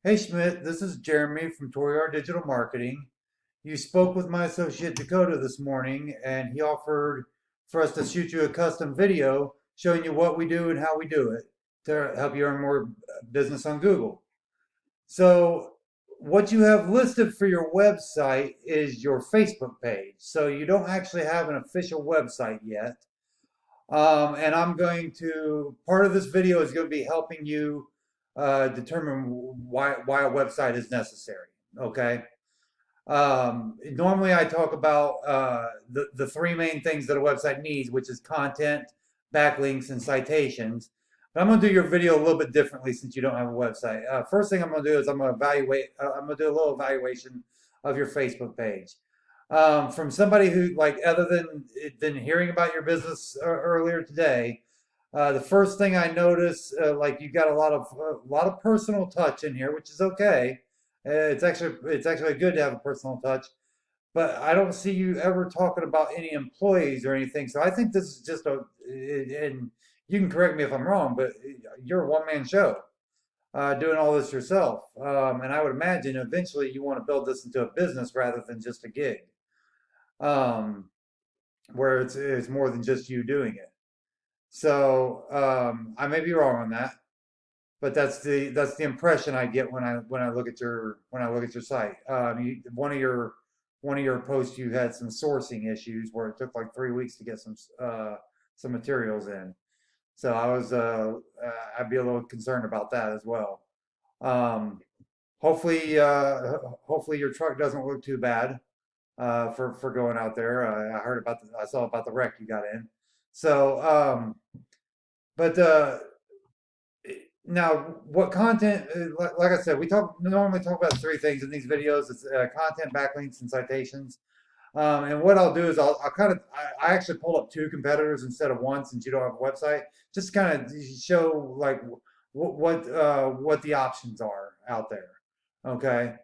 Hey Schmidt, this is Jeremy from Toriar Digital Marketing. You spoke with my associate Dakota this morning, and he offered for us to shoot you a custom video showing you what we do and how we do it to help you earn more business on Google. So, what you have listed for your website is your Facebook page. So, you don't actually have an official website yet. And I'm going to, part of this video is going to be helping you determine why a website is necessary. Okay. Normally I talk about the three main things that a website needs, which is content, backlinks, and citations. But I'm going to do your video a little bit differently since you don't have a website. First thing I'm going to do is I'm going to evaluate, I'm going to do a little evaluation of your Facebook page. From somebody who, like, other than hearing about your business earlier today, the first thing I notice, like, you got a lot of personal touch in here, which is okay. It's actually good to have a personal touch, but I don't see you ever talking about any employees or anything. So I think this is just and you can correct me if I'm wrong, but you're a one-man show doing all this yourself. And I would imagine eventually you want to build this into a business rather than just a gig, um, where it's more than just you doing it. So I may be wrong on that, but that's the impression I get when I look at your site. One of your posts, you had some sourcing issues where it took like 3 weeks to get some materials in. So I'd be a little concerned about that as well. Um, hopefully your truck doesn't look too bad for going out there. I saw about the wreck you got in. So but now, what content? Like I said, we normally talk about three things in these videos: it's content, backlinks, and citations. And what I'll do is I'll kind of I actually pulled up two competitors instead of one since you don't have a website, just to kind of show like what the options are out there. Okay.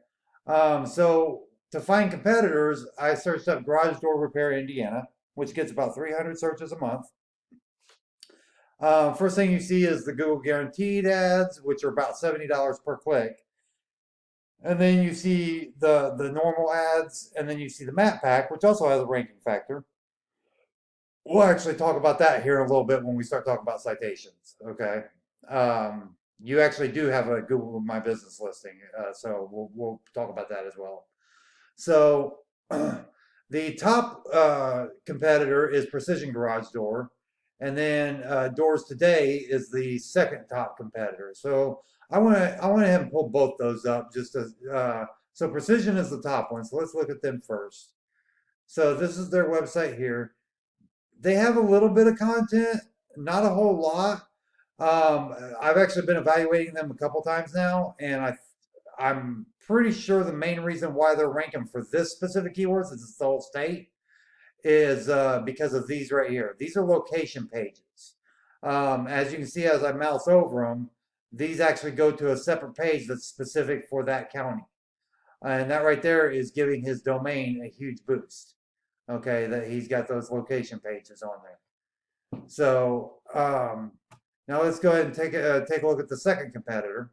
So to find competitors, I searched up garage door repair Indiana, which gets about 300 searches a month. First thing you see is the Google guaranteed ads, which are about $70 per click. And then you see the normal ads, and then you see the map pack, which also has a ranking factor. We'll actually talk about that here in a little bit when we start talking about citations. Okay. You actually do have a Google My Business listing, so we'll talk about that as well. So the top competitor is Precision Garage Door, and then Doors Today is the second top competitor. So I want to have pull both those up just as so Precision is the top one. So let's look at them first. So this is their website here. They have a little bit of content, not a whole lot. I've actually been evaluating them a couple times now, and I'm pretty sure the main reason why they're ranking for this specific keywords is it's the whole state is because of these right here. These are location pages. As you can see, as I mouse over them, these actually go to a separate page that's specific for that county. And that right there is giving his domain a huge boost. Okay, that he's got those location pages on there. So now let's go ahead and take a look at the second competitor.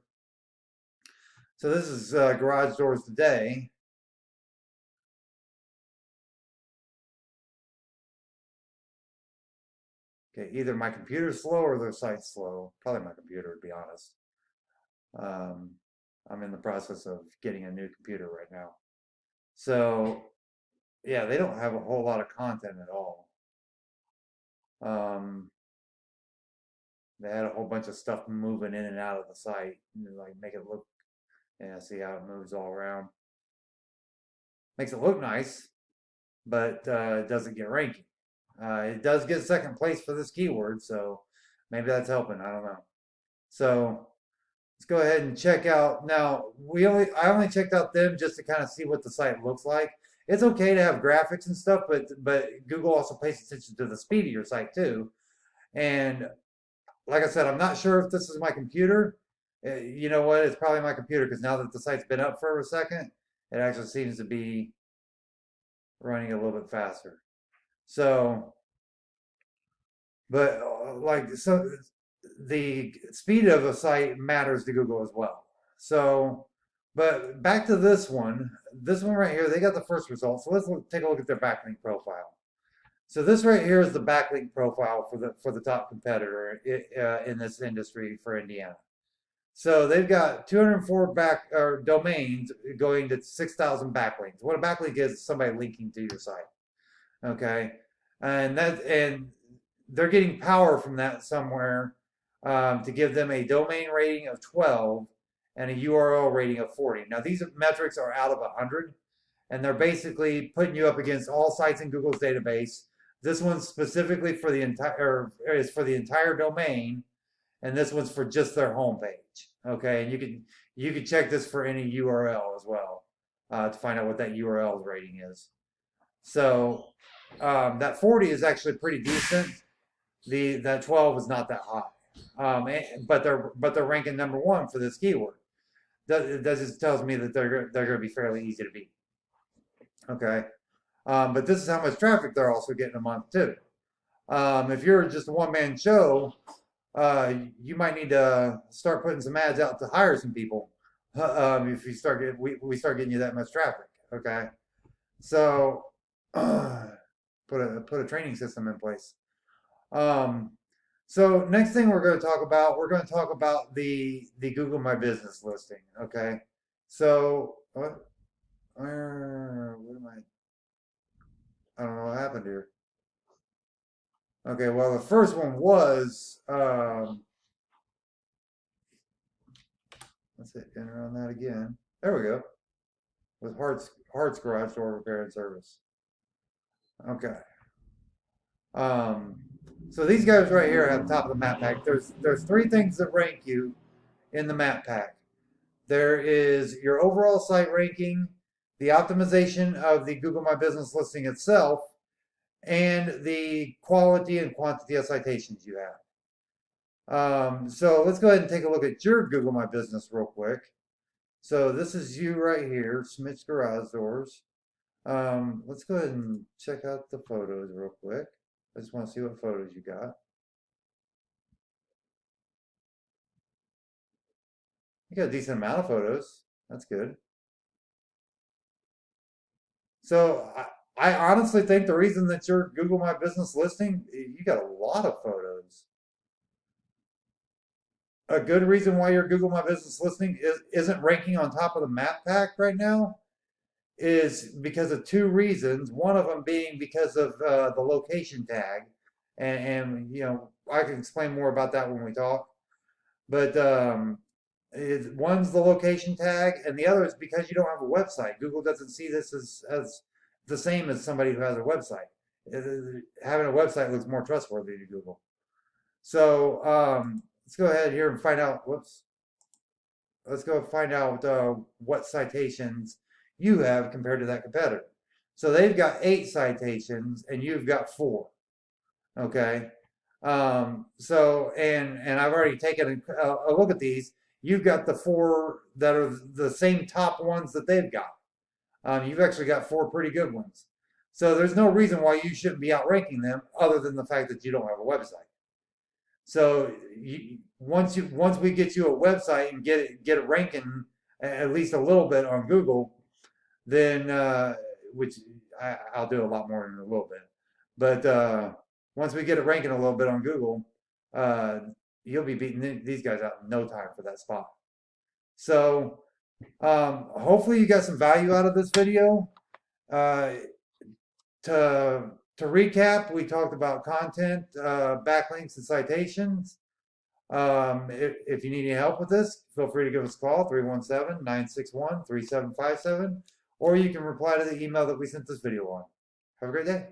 So this is Garage Doors Today. Okay, either my computer's slow or their site's slow. Probably my computer, to be honest. Um, I'm in the process of getting a new computer right now. So yeah, they don't have a whole lot of content at all. Um, they had a whole bunch of stuff moving in and out of the site, like make it look, yeah, see how it moves all around. Makes it look nice, but it doesn't get ranking. It does get second place for this keyword, so maybe that's helping. I don't know. So let's go ahead and check out. Now, I only checked out them just to kind of see what the site looks like. It's okay to have graphics and stuff, but Google also pays attention to the speed of your site too. And like I said, I'm not sure if this is my computer. You know what? It's probably my computer because now that the site's been up for a second, it actually seems to be running a little bit faster. So, but so the speed of a site matters to Google as well. So But back to this one. This one right here, they got the first result. So let's take a look at their backlink profile. So this right here is the backlink profile for the top competitor in this industry for Indiana. So they've got 204 domains going to 6,000 backlinks. What a backlink is somebody linking to your site. Okay, and they're getting power from that somewhere to give them a domain rating of 12 and a URL rating of 40. Now these metrics are out of 100, and they're basically putting you up against all sites in Google's database. This one's specifically for the entire domain, and this one's for just their homepage. Okay, and you can check this for any URL as well to find out what that URL rating is. So that 40 is actually pretty decent. That 12 is not that high, but they're ranking #1 for this keyword. That just tells me that they're going to be fairly easy to beat. Okay, but this is how much traffic they're also getting a month too. If you're just a one-man show, you might need to start putting some ads out to hire some people. If you start we start getting you that much traffic. Okay, so put a training system in place. So next thing we're going to talk about the Google My Business listing. Okay, so what am I don't know what happened here. Okay, well the first one was let's hit enter on that again. There we go. With Hart's Garage Door Repair and Service. Okay. So these guys right here at the top of the map pack, there's three things that rank you in the map pack. There is your overall site ranking, the optimization of the Google My Business listing itself, and the quality and quantity of citations you have. So let's go ahead and take a look at your Google My Business real quick. So this is you right here, Schmidt's Garage Doors. Let's go ahead and check out the photos real quick. I just want to see what photos you got. You got a decent amount of photos. That's good. So I honestly think the reason that your Google My Business listing, you got a lot of photos. A good reason why your Google My Business listing isn't ranking on top of the map pack right now is because of two reasons. One of them being because of the location tag, and you know I can explain more about that when we talk. But one's the location tag, and the other is because you don't have a website. Google doesn't see this as the same as somebody who has a website. Having a website looks more trustworthy to Google. So let's go ahead here and find out. Whoops. Let's go find out what citations you have compared to that competitor. So they've got 8 citations and you've got 4. Okay. So and I've already taken a look at these. You've got the 4 that are the same top ones that they've got. You've actually got 4 pretty good ones. So there's no reason why you shouldn't be outranking them other than the fact that you don't have a website. So once we get you a website and get it ranking at least a little bit on Google, then which I'll do a lot more in a little bit. But once we get it ranking a little bit on Google, you'll be beating these guys out in no time for that spot. So hopefully you got some value out of this video. To recap, we talked about content, backlinks, and citations. If you need any help with this, feel free to give us a call, 317-961-3757, or you can reply to the email that we sent this video on. Have a great day.